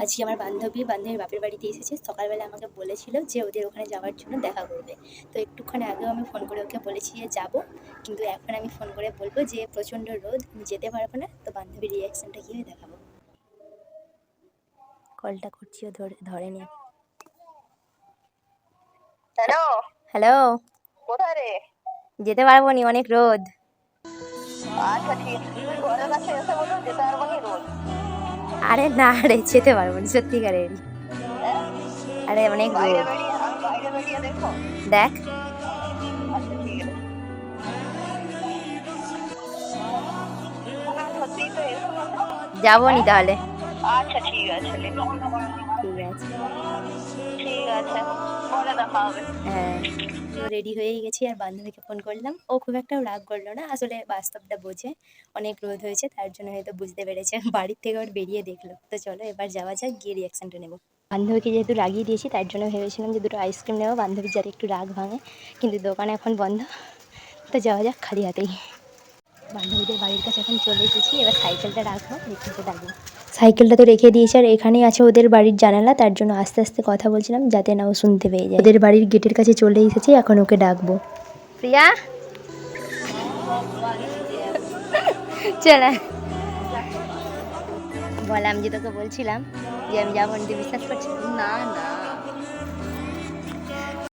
আজকে আমার বান্ধবীর বাপের বাড়িতে এসেছে। সকালবেলা আমাকে বলেছিল যে ওদের ওখানে যাওয়ার জন্য দেখা করবে। তো একটুক্ষণ আগেও আমি ফোন করে ওকে বলেছি যে যাবো, কিন্তু এখন আমি ফোন করে বলবো যে প্রচণ্ড রোদ, আমি যেতে পারবো না। তো বান্ধবীর রিয়াকশানটা কীভাবে দেখাবো। কলটা করছি, ও ধরেনি। হ্যালো হ্যালো, কোথায় রে? যেতে পারবো নি, অনেক রোদ। আচ্ছা ঠিক আছে, তুই ঘরের কাছে এসে বলো যেতে পারবো নি রোদ। আরে না রে, যেতে পারবো না সত্যিকারেরই। হ্যাঁ আরে অনেক বাইরে রোদ। বেরিয়ে আমি বাইরে বেরিয়ে দেখো। দেখ, আচ্ছা ঠিক আছে, সত্যিই তো এসো না তো। যাবো নি তাহলে। আচ্ছা ঠিক আছে ঠিক আছে। ঠিক আছে, পরে দেখা হবে। হ্যাঁ, তো রেডি হয়েই গেছি আর বান্ধবীকে ফোন করলাম। ও খুব একটাও রাগ করলো না, আসলে বাস্তবটা বোঝে। অনেক রোদ হয়েছে, তার জন্য হয়তো বুঝতে পেরেছে। বাড়ির থেকে ওর বেরিয়ে দেখলো। তো চলো এবার যাওয়া যাক, গিয়ে রিয়াকশানটা নেবো। বান্ধবীকে যেহেতু রাগিয়ে দিয়েছি, তার জন্য ভেবেছিলাম যে দুটো আইসক্রিম নেবো, বান্ধবীর যাতে একটু রাগ ভাঙে। কিন্তু দোকান এখন বন্ধ, তো যাওয়া যাক খালি হাতেই। বান্ধবীদের বাড়ির কাছে এখন চলে এসেছি, এবার সাইকেলটা রাখবো, রেখে ডাকবো। সাইকেলটা তো রেখে দিয়েছি, আর এখানেই আছে ওদের বাড়ির জানালা, তার জন্য আস্তে আস্তে কথা বলছিলাম যাতে না ও শুনতে পেয়ে যায়। ওদের বাড়ির গেটের কাছে চলে এসেছি, এখন ওকে ডাকবো। প্রিয়া, চলে বললাম যে তোকে বলছিলাম যে আমি যাবো, তুই বিশ্বাস করছিস? না না